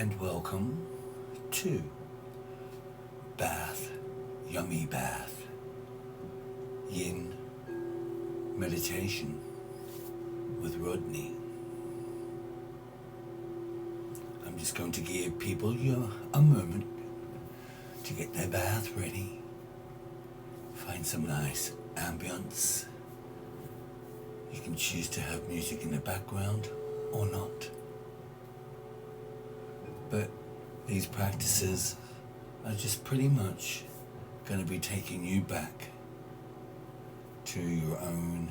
and welcome to Bath, Yummy Bath, Yin Meditation with Rodney. I'm just going to give people a moment to get their bath ready, find some nice ambience. You can choose to have music in the background or not. But these practices are just pretty much going to be taking you back to your own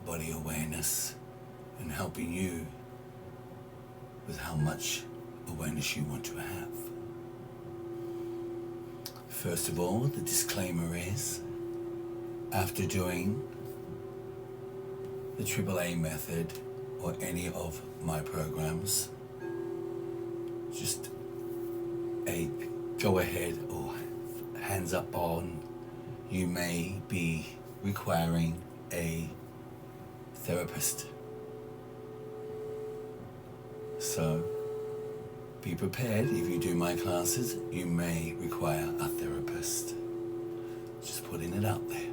body awareness and helping you with how much awareness you want to have. First of all, the disclaimer is, after doing the AAA method or any of my programs, just a go ahead or hands up on, you may be requiring a therapist. So be prepared. If you do my classes, you may require a therapist. Just putting it out there.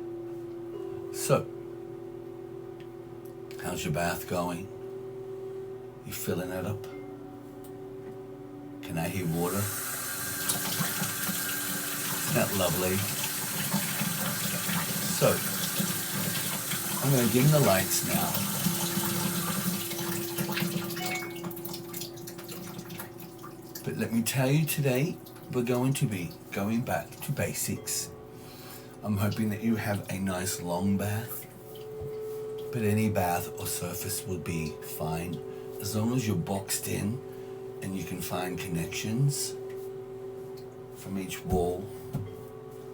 So, how's your bath going? You filling it up? Can I hear water? Isn't that lovely? So, I'm going to dim the lights now. But let me tell you, today we're going to be going back to basics. I'm hoping that you have a nice long bath, but any bath or surface will be fine as long as you're boxed in and you can find connections from each wall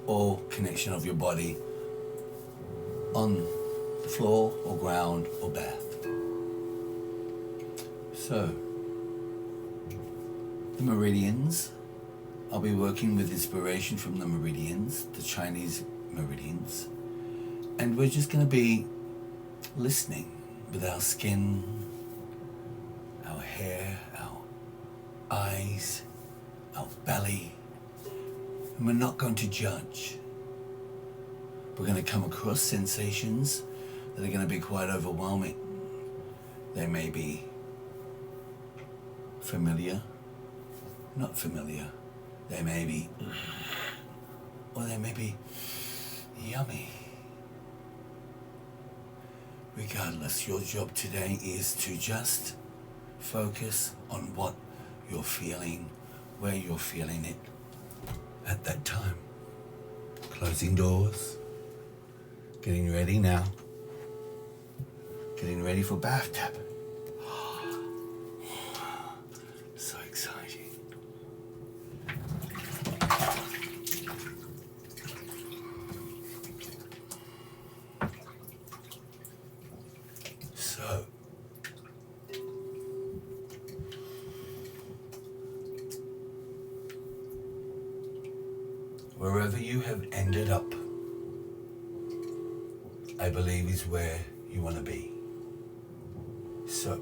or connection of your body on the floor or ground or bath. So, the meridians, I'll be working with inspiration from the meridians, the Chinese meridians, and we're just going to be listening with our skin, our hair, our eyes, our belly, and we're not going to judge. We're going to come across sensations that are going to be quite overwhelming. They may be familiar, not familiar. They may be, or they may be yummy. Regardless, your job today is to just focus on what you're feeling, where you're feeling it at that time. Closing doors, getting ready now, getting ready for bathtub. So exciting. So, wherever you have ended up, I believe is where you want to be. So,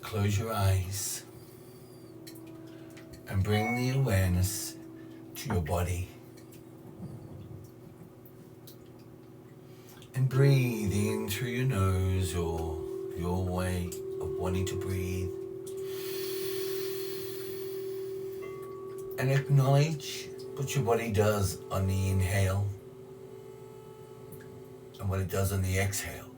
close your eyes and bring the awareness to your body. And breathe in through your nose or your way of wanting to breathe. And acknowledge what your body does on the inhale and what it does on the exhale.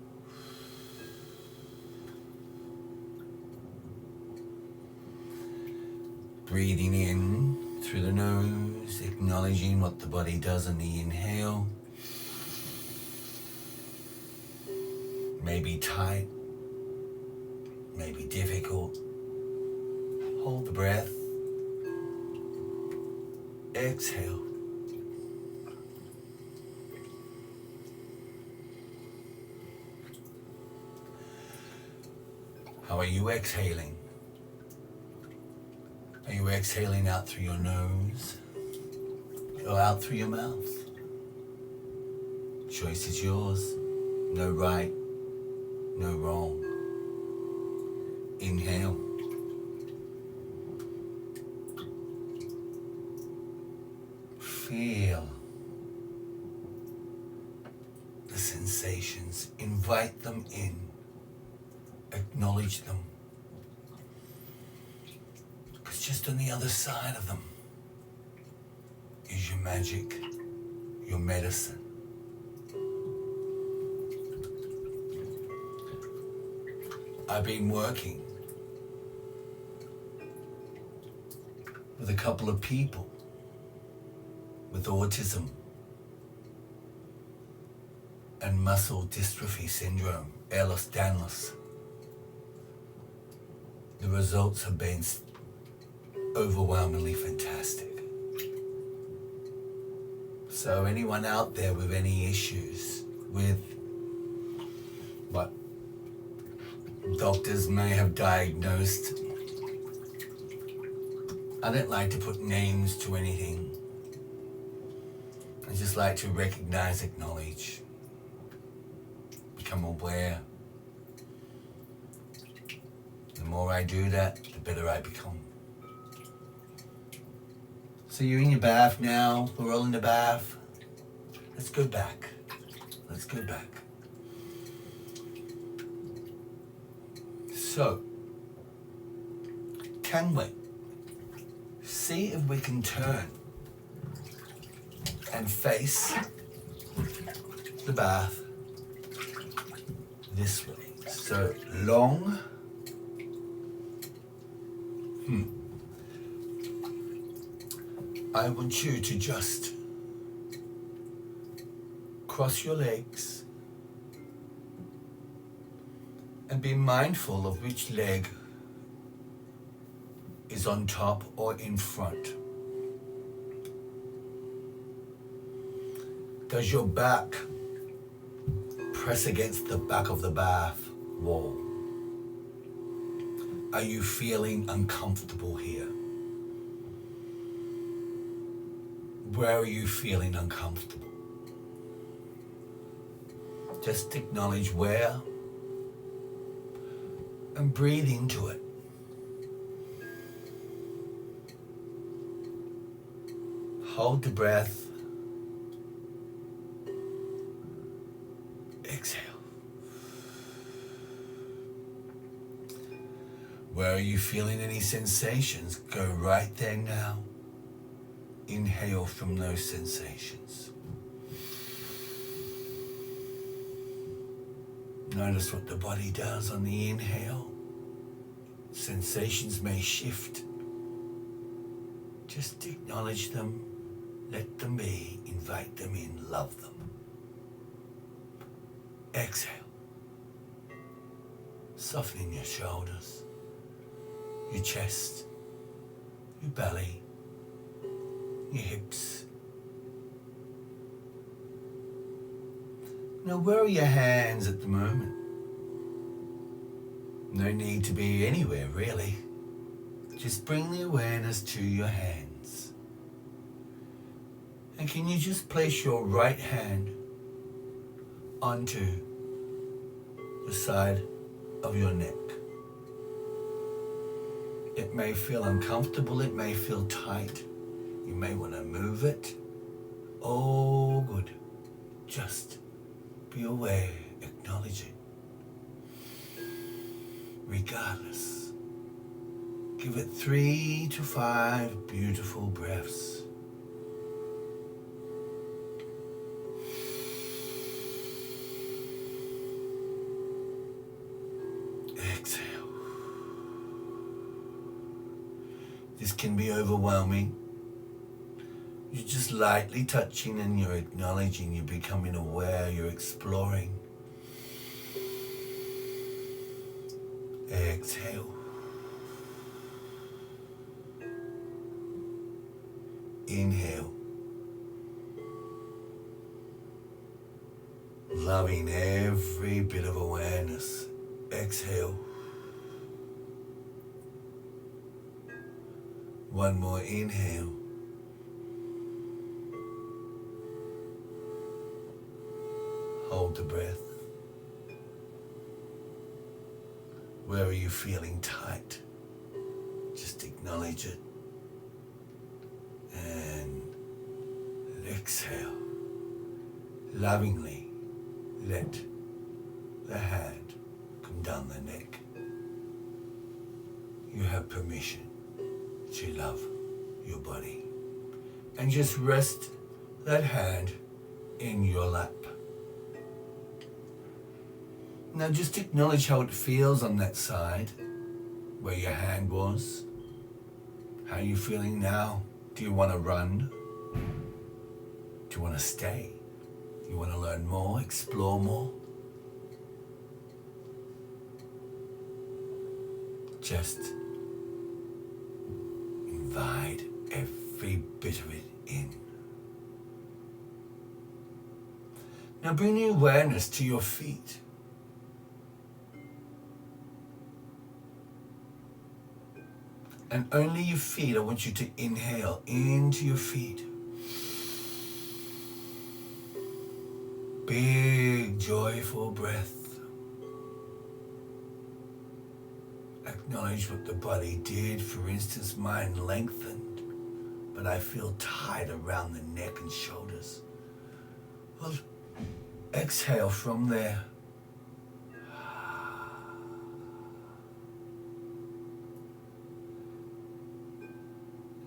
Breathing in through the nose, acknowledging what the body does on the inhale. Maybe tight, maybe difficult. Hold the breath. Exhale. How are you exhaling? Are you exhaling out through your nose or out through your mouth? Choice is yours. No right, no wrong. Inhale. Feel the sensations. Invite them in. Acknowledge them. Because just on the other side of them is your magic, your medicine. I've been working with a couple of people with autism and muscle dystrophy syndrome, Ehlers-Danlos. The results have been overwhelmingly fantastic. So anyone out there with any issues with what doctors may have diagnosed, I don't like to put names to anything. I just like to recognize, acknowledge, become aware. The more I do that, the better I become. So you're in your bath now, we're all in the bath. Let's go back. Let's go back. So, can we see if we can turn and face the bath this way? So long. I want you to just cross your legs and be mindful of which leg is on top or in front. Does your back press against the back of the bath wall? Are you feeling uncomfortable here? Where are you feeling uncomfortable? Just acknowledge where and breathe into it. Hold the breath. Exhale. Where are you feeling any sensations? Go right there now. Inhale from those sensations. Notice what the body does on the inhale. Sensations may shift. Just acknowledge them, let them be, invite them in, love them. Exhale. Softening your shoulders, your chest, your belly, your hips. Now, where are your hands at the moment? No need to be anywhere, really. Just bring the awareness to your hands. And can you just place your right hand onto the side of your neck? It may feel uncomfortable, it may feel tight. You may want to move it. Oh, good. Just be aware, acknowledge it. Regardless. Give it 3 to 5 beautiful breaths. Exhale. This can be overwhelming. You're just lightly touching and you're acknowledging, you're becoming aware, you're exploring. Exhale. Inhale. Loving every bit of awareness. Exhale. One more inhale. Hold the breath. Where are you feeling tight? Just acknowledge it. And exhale. Lovingly let the hand come down the neck. You have permission to love your body. And just rest that hand in your lap. Now just acknowledge how it feels on that side where your hand was. How are you feeling now? Do you want to run? Do you want to stay? Do you want to learn more, explore more? Just invite every bit of it in. Now bring the awareness to your feet. And only your feet, I want you to inhale into your feet. Big, joyful breath. Acknowledge what the body did. For instance, mine lengthened, but I feel tight around the neck and shoulders. Well, exhale from there.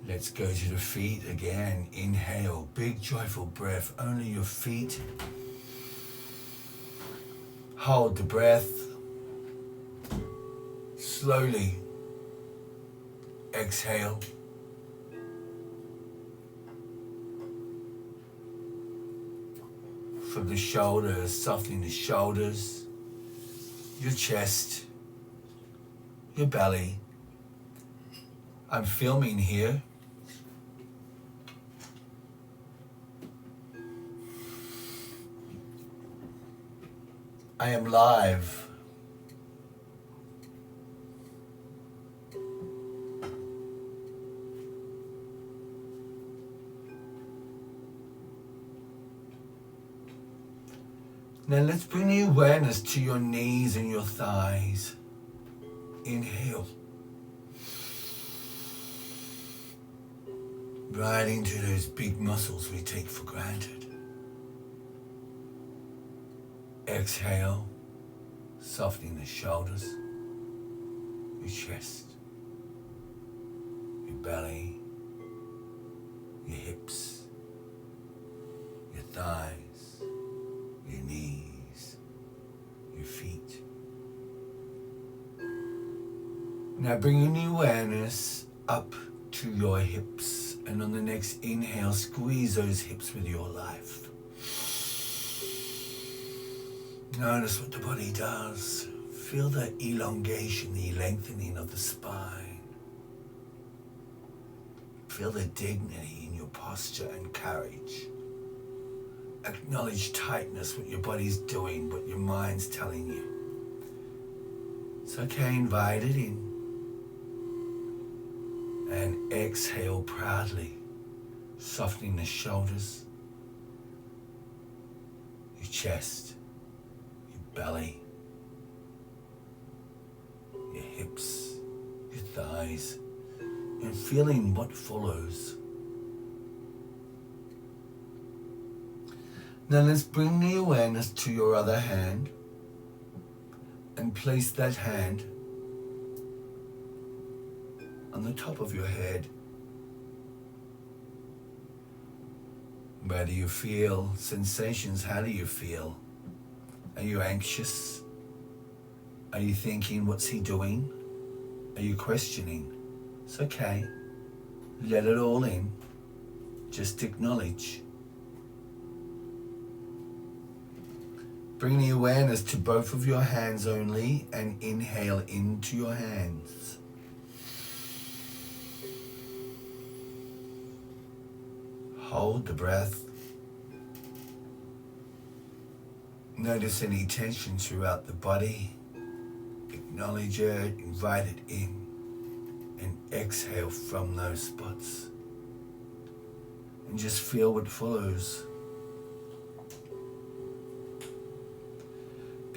Let's go to the feet again. Inhale, big joyful breath, only your feet. Hold the breath. Slowly exhale. From the shoulders, softening the shoulders, your chest, your belly. I'm filming here. I am live. Now let's bring the awareness to your knees and your thighs. Inhale. Right into those big muscles we take for granted. Exhale, softening the shoulders, your chest, your belly, your hips, your thighs, your knees, your feet. Now bringing the awareness up to your hips, and on the next inhale, squeeze those hips with your life. Notice what the body does. Feel the elongation, the lengthening of the spine. Feel the dignity in your posture and carriage. Acknowledge tightness, what your body's doing, what your mind's telling you. It's okay, invite it in. And exhale proudly, softening the shoulders, your chest, belly, your hips, your thighs, and feeling what follows. Now let's bring the awareness to your other hand and place that hand on the top of your head. Where do you feel sensations? How do you feel? Are you anxious? Are you thinking, what's he doing? Are you questioning? It's okay. Let it all in. Just acknowledge. Bring the awareness to both of your hands only and inhale into your hands. Hold the breath. Notice any tension throughout the body. Acknowledge it, invite it in, and exhale from those spots. And just feel what follows.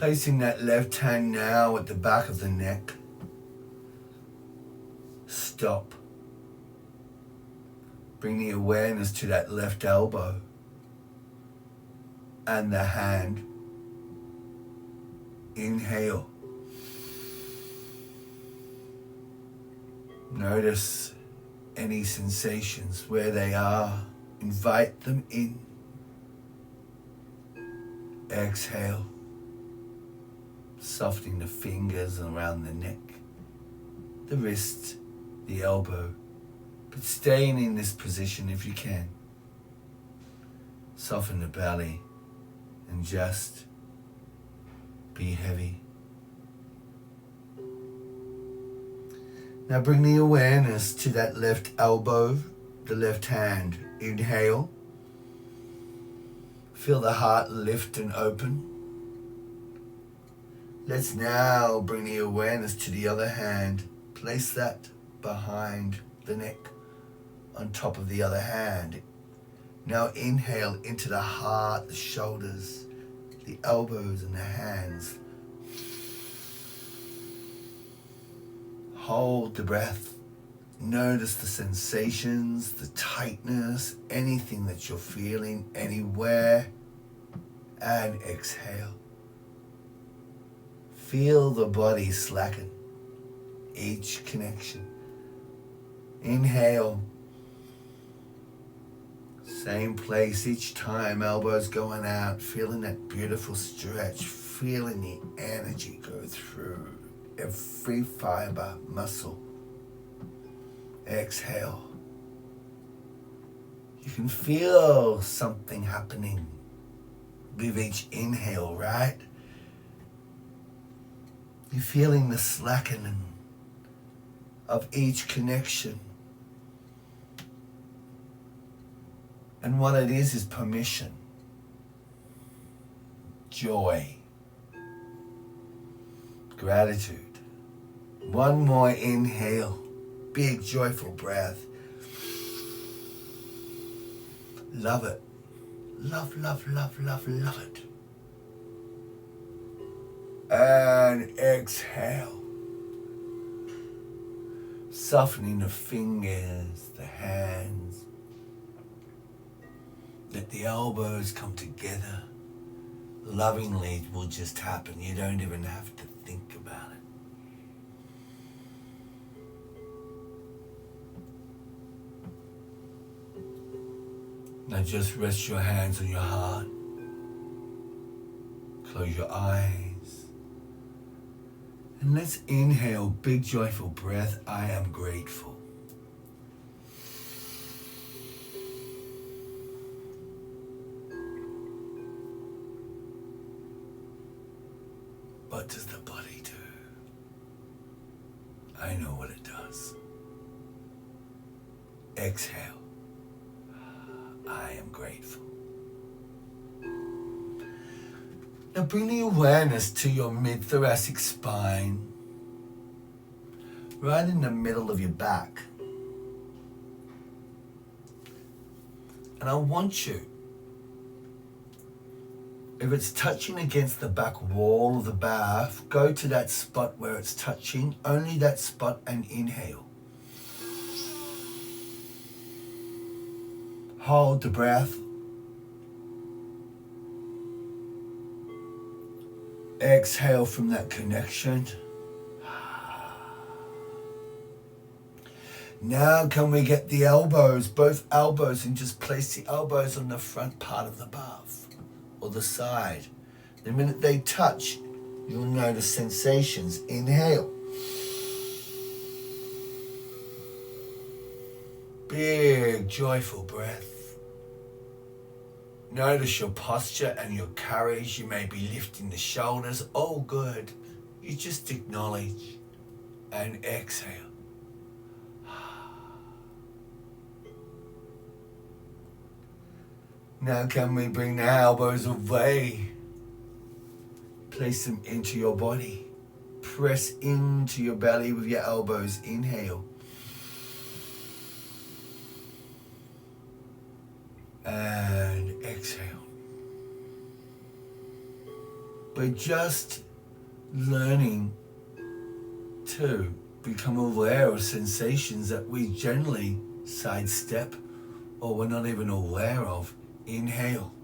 Placing that left hand now at the back of the neck. Stop. Bring the awareness to that left elbow and the hand. Inhale. Notice any sensations where they are. Invite them in. Exhale. Softening the fingers around the neck, the wrist, the elbow, but staying in this position if you can. Soften the belly and just be heavy. Now bring the awareness to that left elbow, the left hand. Inhale. Feel the heart lift and open. Let's now bring the awareness to the other hand. Place that behind the neck, on top of the other hand. Now inhale into the heart, the shoulders, the elbows and the hands. Hold the breath. Notice the sensations, the tightness, anything that you're feeling anywhere. And exhale. Feel the body slacken. Each connection. Inhale. Same place each time, elbows going out, feeling that beautiful stretch, feeling the energy go through every fiber, muscle. Exhale. You can feel something happening with each inhale, right? You're feeling the slackening of each connection. And what it is permission, joy, gratitude. One more inhale, big joyful breath. Love it. Love, love, love, love, love it. And exhale. Softening the fingers, the hands. Let the elbows come together. Lovingly it will just happen. You don't even have to think about it. Now just rest your hands on your heart. Close your eyes. And let's inhale, big joyful breath. I am grateful. What does the body do? I know what it does. Exhale. I am grateful. Now bring the awareness to your mid-thoracic spine, right in the middle of your back. And I want you, if it's touching against the back wall of the bath, go to that spot where it's touching, only that spot, and inhale. Hold the breath. Exhale from that connection. Now can we get the elbows, both elbows, and just place the elbows on the front part of the bath or the side. The minute they touch, you'll notice sensations. Inhale. Big joyful breath. Notice your posture and your courage. You may be lifting the shoulders. Oh, good. You just acknowledge and exhale. Now can we bring the elbows away? Place them into your body. Press into your belly with your elbows. Inhale. And exhale. We're just learning to become aware of sensations that we generally sidestep or we're not even aware of. Inhale.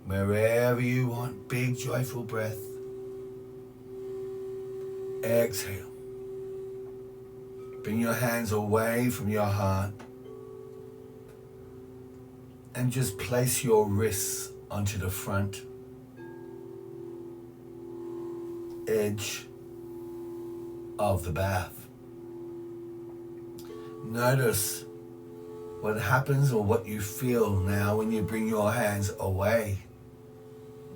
Wherever you want, big joyful breath. Exhale. Bring your hands away from your heart and just place your wrists onto the front edge of the bath. Notice what happens or what you feel now when you bring your hands away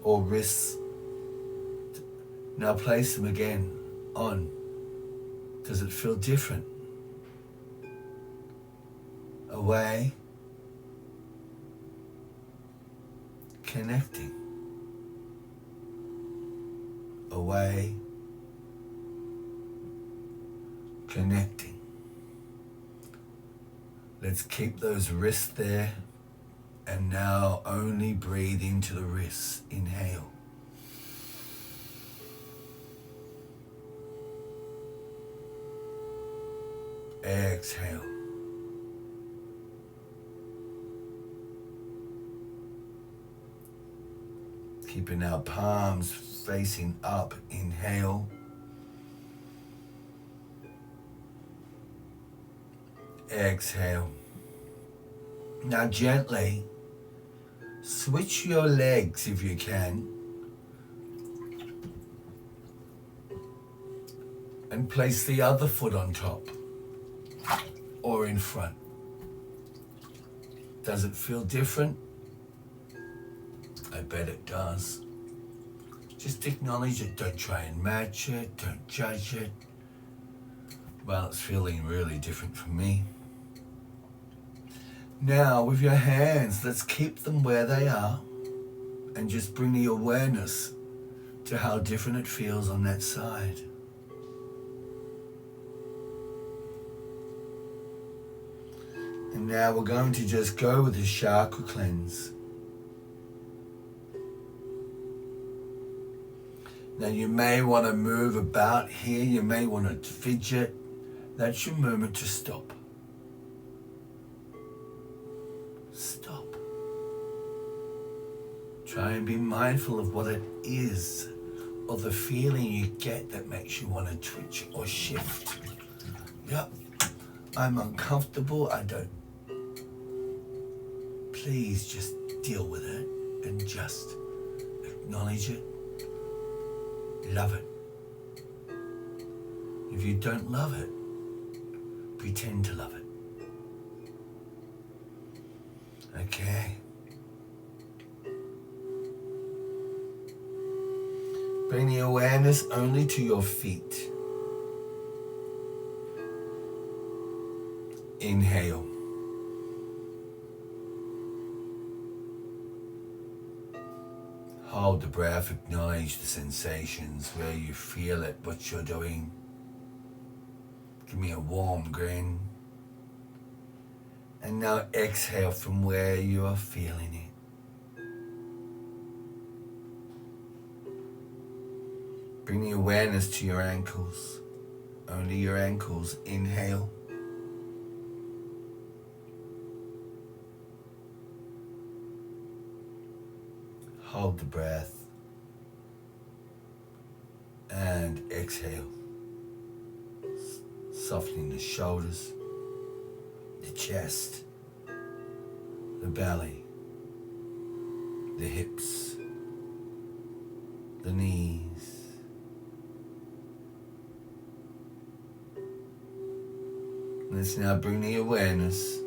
or wrists. Now place them again on. Does it feel different? Away. Connecting. Away. Connecting. Let's keep those wrists there, and now only breathe into the wrists. Inhale. Exhale. Keeping our palms facing up. Inhale. Exhale. Now gently switch your legs if you can and place the other foot on top or in front. Does it feel different? I bet it does. Just acknowledge it. Don't try and match it. Don't judge it. Well, it's feeling really different for me. Now, with your hands, let's keep them where they are and just bring the awareness to how different it feels on that side. And now we're going to just go with the chakra cleanse. Now you may want to move about here, you may want to fidget. That's your moment to stop. Stop. Try and be mindful of what it is or the feeling you get that makes you want to twitch or shift. Yep, I'm uncomfortable, I don't. Please just deal with it and just acknowledge it. Love it. If you don't love it, pretend to love it. Okay. Bring the awareness only to your feet. Inhale. Hold the breath, acknowledge the sensations, where you feel it, what you're doing. Give me a warm grin. And now exhale from where you are feeling it. Bring the awareness to your ankles, only your ankles. Inhale. Hold the breath and exhale, softening the shoulders, the chest, the belly, the hips, the knees. Let's now bring the awareness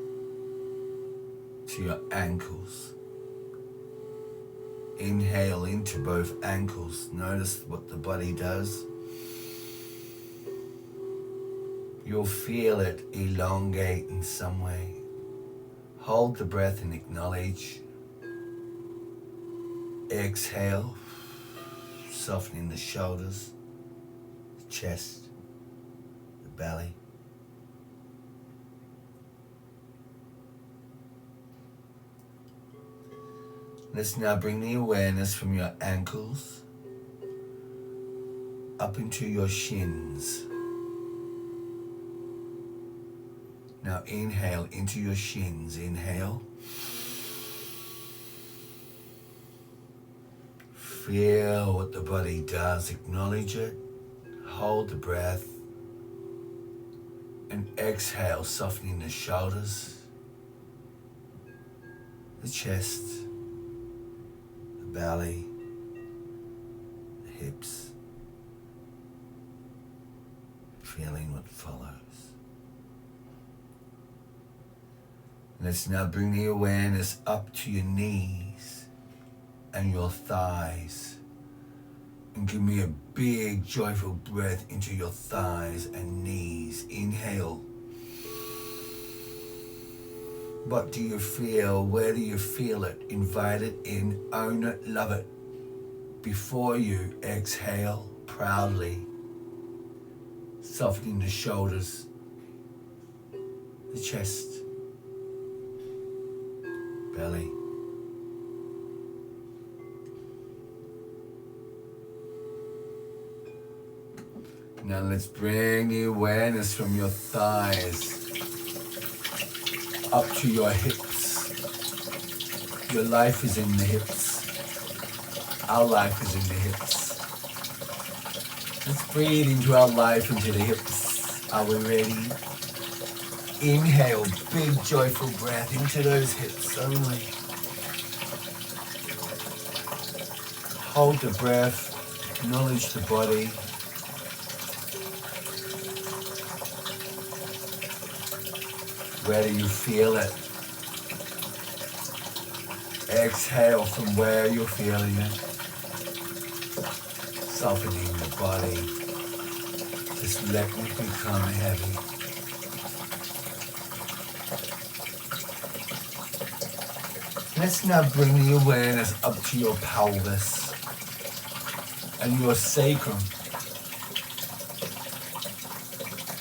to your ankles. Inhale into both ankles. Notice what the body does. You'll feel it elongate in some way. Hold the breath and acknowledge. Exhale, softening the shoulders, the chest, the belly. Let's now bring the awareness from your ankles up into your shins. Now inhale into your shins. Inhale. Feel what the body does. Acknowledge it. Hold the breath. And exhale, softening the shoulders, the chest, the belly, the hips. Feeling what follows. Let's now bring the awareness up to your knees and your thighs. And give me a big, joyful breath into your thighs and knees. Inhale. What do you feel? Where do you feel it? Invite it in, own it, love it. Before you exhale proudly, softening the shoulders, the chest, belly. Now let's bring the awareness from your thighs up to your hips. Your life is in the hips. Our life is in the hips. Let's breathe into our life, into the hips. Are we ready? Inhale, big joyful breath into those hips only. Hold the breath, acknowledge the body. Where do you feel it? Exhale from where you're feeling it. Softening the body. Just letting it become heavy. Let's now bring the awareness up to your pelvis and your sacrum.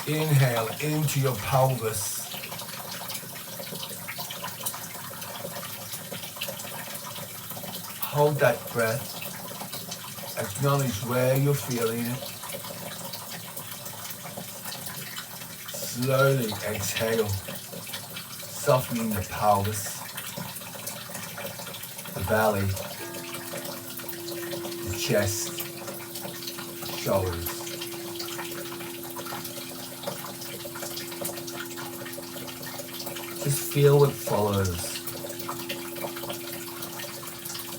Inhale into your pelvis. Hold that breath. Acknowledge where you're feeling it. Slowly exhale, softening the pelvis, the belly, the chest, shoulders. Just feel what follows.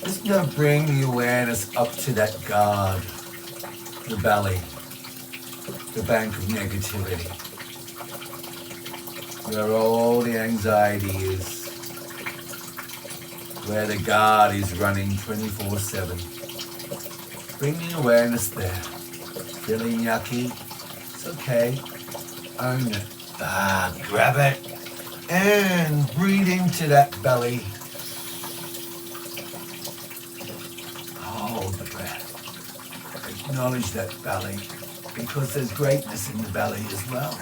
Let's now bring the awareness up to that guard, the belly, the bank of negativity, where all the anxiety is, where the guard is running 24/7. Bring the awareness there. Feeling yucky? It's okay. Own it. Grab it and breathe into that belly. Hold the breath. Acknowledge that belly, because there's greatness in the belly as well.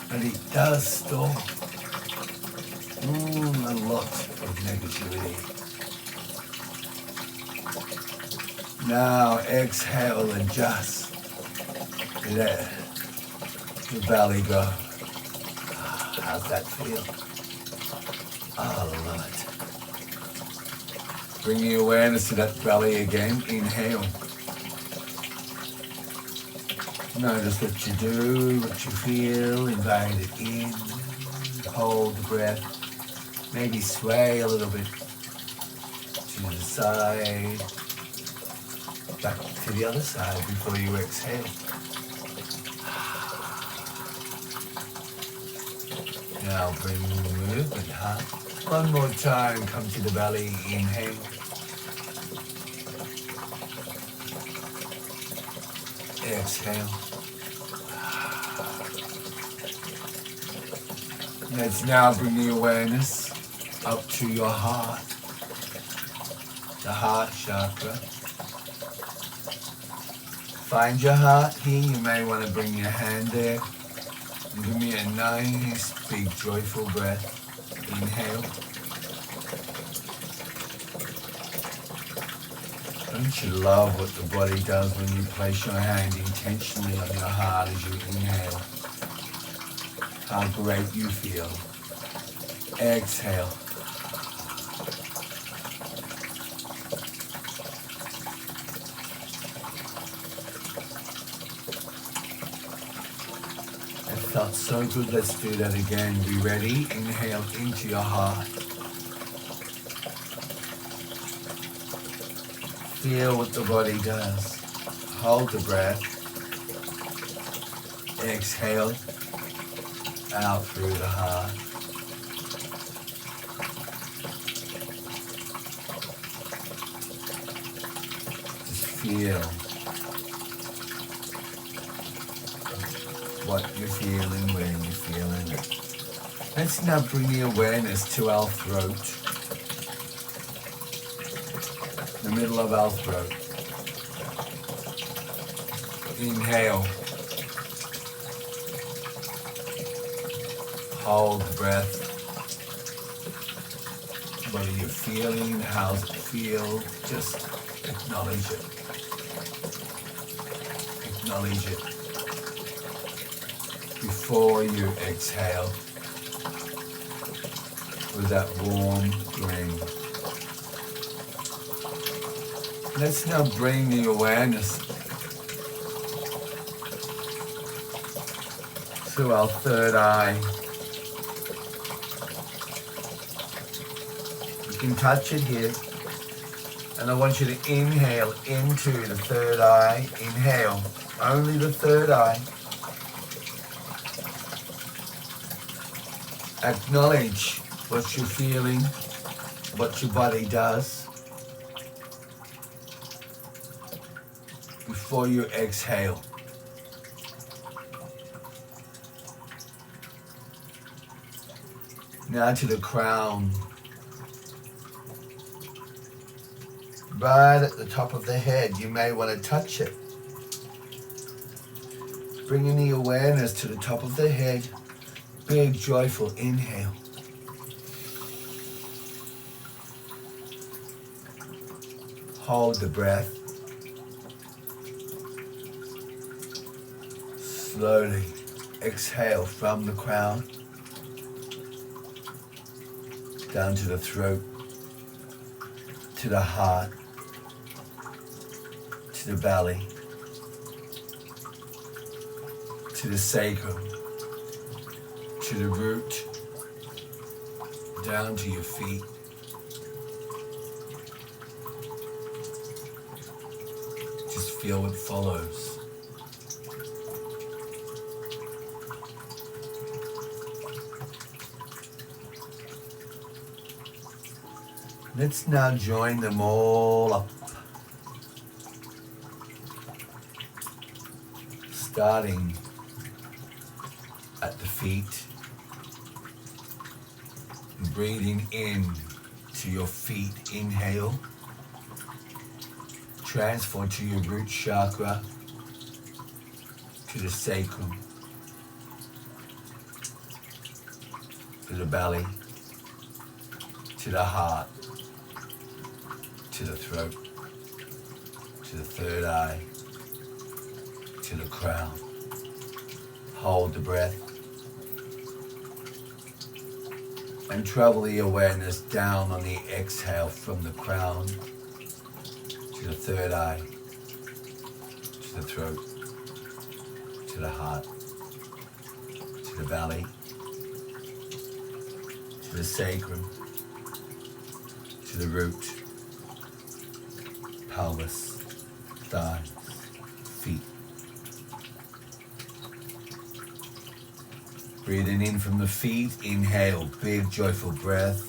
But it does store a lot of negativity. Now exhale and just let the belly go. How's that feel? I love it. Bring the awareness to that belly again. Inhale. Notice what you do, what you feel. Invite it in. Hold the breath. Maybe sway a little bit to the side. Back to the other side before you exhale. Now bring the movement up. One more time, come to the belly, inhale. Exhale. Let's now bring the awareness up to your heart, the heart chakra. Find your heart here. You may want to bring your hand there. And give me a nice, big, joyful breath. Inhale. Don't you love what the body does when you place your hand intentionally on your heart as you inhale? How great you feel. Exhale. It felt so good. Let's do that again. Be ready. Inhale into your heart. Feel what the body does. Hold the breath. Exhale out through the heart. Just feel what you're feeling when you're feeling it. Let's now bring the awareness to our throat. The middle of our throat. Inhale. Hold the breath. What are you feeling? How's it feel? Just acknowledge it. Acknowledge it. Before you exhale with that warm green. Let's now bring the awareness to our third eye. You can touch it here. And I want you to inhale into the third eye. Inhale, only the third eye. Acknowledge what you're feeling, what your body does. Before you exhale. Now to the crown. Right at the top of the head, you may want to touch it. Bringing the awareness to the top of the head. Big, joyful inhale. Hold the breath. Slowly exhale from the crown down to the throat, to the heart, to the belly, to the sacrum, to the root, down to your feet. Just feel what follows. Let's now join them all up. Starting at the feet. Breathing in to your feet. Inhale. Transfer to your root chakra. To the sacrum. To the belly. To the heart. To the throat, to the third eye, to the crown. Hold the breath and travel the awareness down on the exhale from the crown to the third eye, to the throat, to the heart, to the belly, to the sacrum, to the root, pelvis, thighs, feet. Breathing in from the feet, inhale, big joyful breath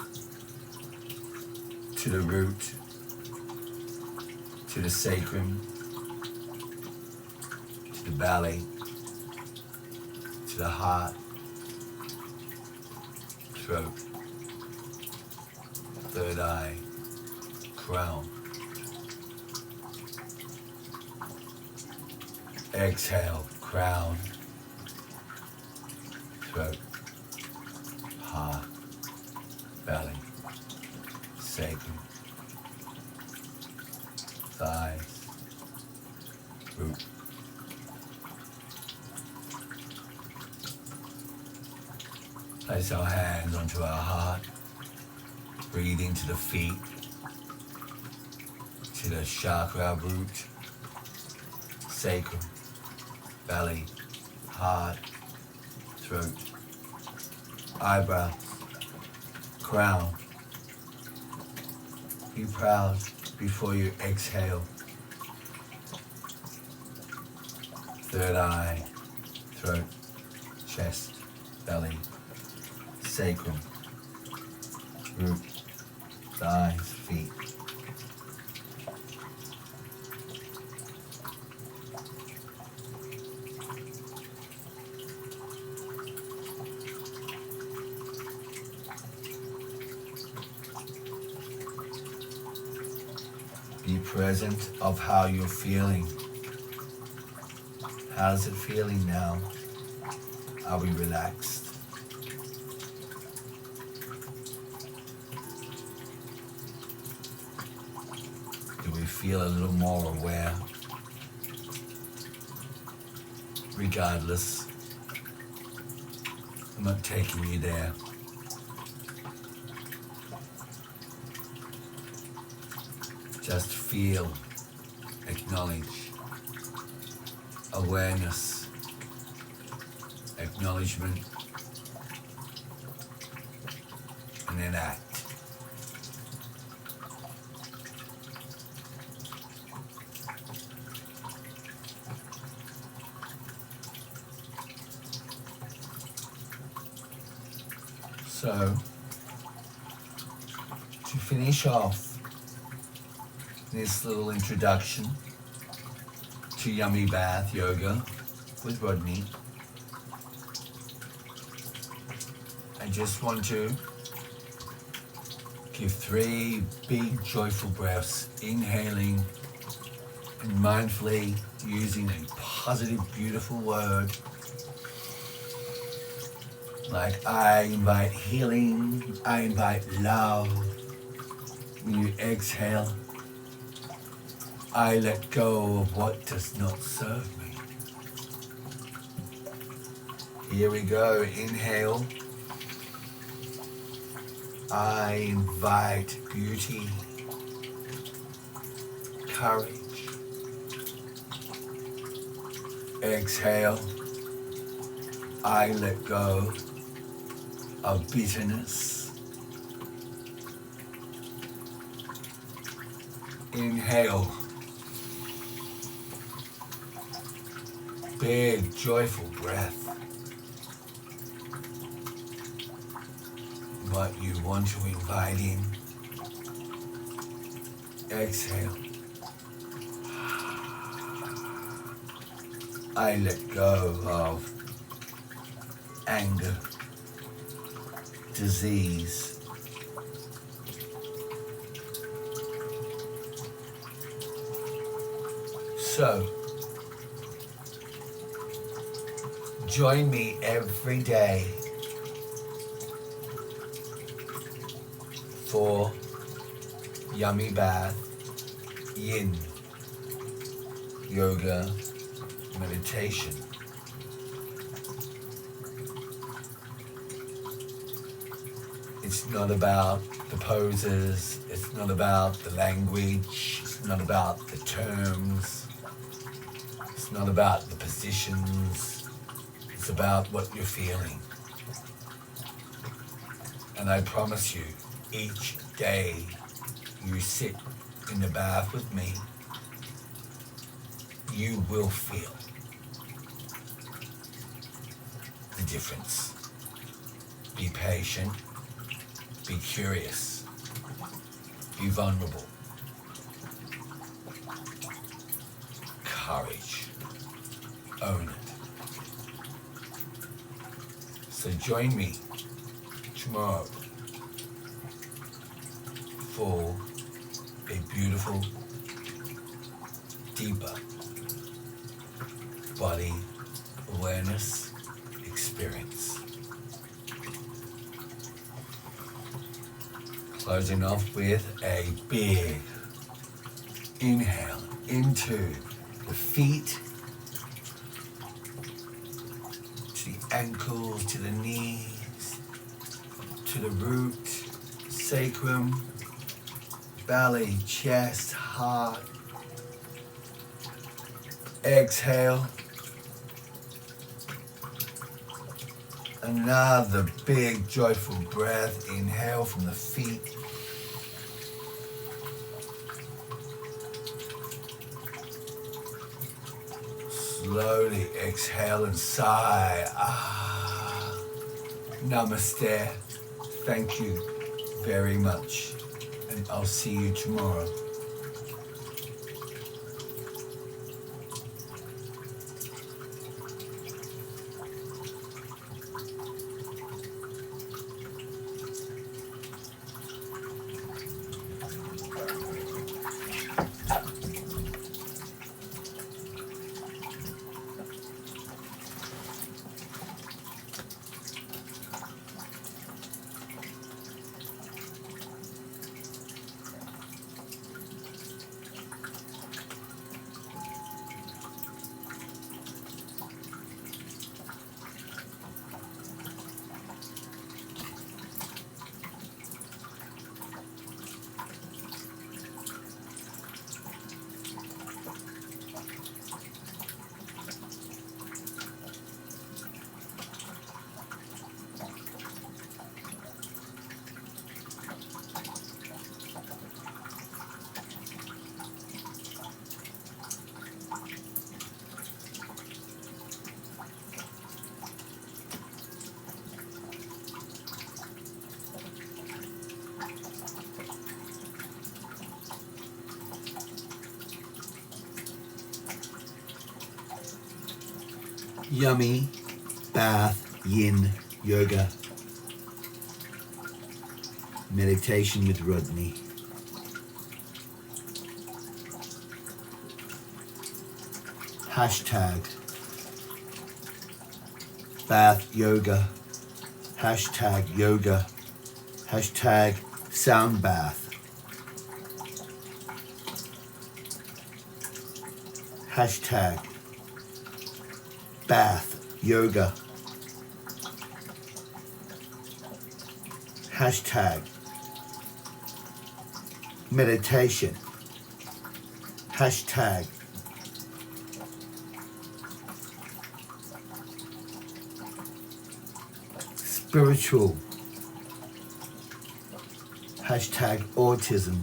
to the root, to the sacrum, to the belly, to the heart, throat, third eye, crown. Exhale, crown, throat, heart, belly, sacrum, thigh, Place our hands onto our heart. Breathe into the feet, to the chakra root, sacrum, belly, heart, throat, eyebrows, crown. Be proud before you exhale. Third eye, throat, chest, belly, sacrum, root, thighs, feet. Be present of how you're feeling. How's it feeling now? Are we relaxed? Do we feel a little more aware? Regardless, I'm not taking you there. Just feel, acknowledge, awareness, acknowledgement, and then act. So, to finish off this little introduction to Yummy Bath Yoga with Rodney, I just want to give 3 big joyful breaths, inhaling and mindfully using a positive, beautiful word like I invite healing, I invite love. When you exhale, I let go of what does not serve me. Here we go, inhale. I invite beauty, courage. Exhale. I let go of bitterness. Inhale. Big, joyful breath. What you want to invite in. Exhale. I let go of anger, disease, so join me every day for Yummy Bath Yin Yoga Meditation. It's not about the poses, it's not about the language, it's not about the terms, it's not about the positions, it's about what you're feeling. And I promise you, each day you sit in the bath with me, you will feel the difference. Be patient. Be curious. Be vulnerable. Courage. Own it. So join me tomorrow for a beautiful, deeper body awareness experience. Closing off with a big inhale into the feet, to the ankles, to the knees, to the root, sacrum, belly, chest, heart. Exhale. Another big joyful breath. Inhale from the feet. Slowly exhale and sigh. Namaste. Thank you very much. And I'll see you tomorrow. Yummy bath yin yoga meditation with Rodney. Hashtag bath yoga. Hashtag yoga. Hashtag sound bath. Hashtag bath yoga. Hashtag meditation. Hashtag spiritual. Hashtag autism.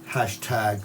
Hashtag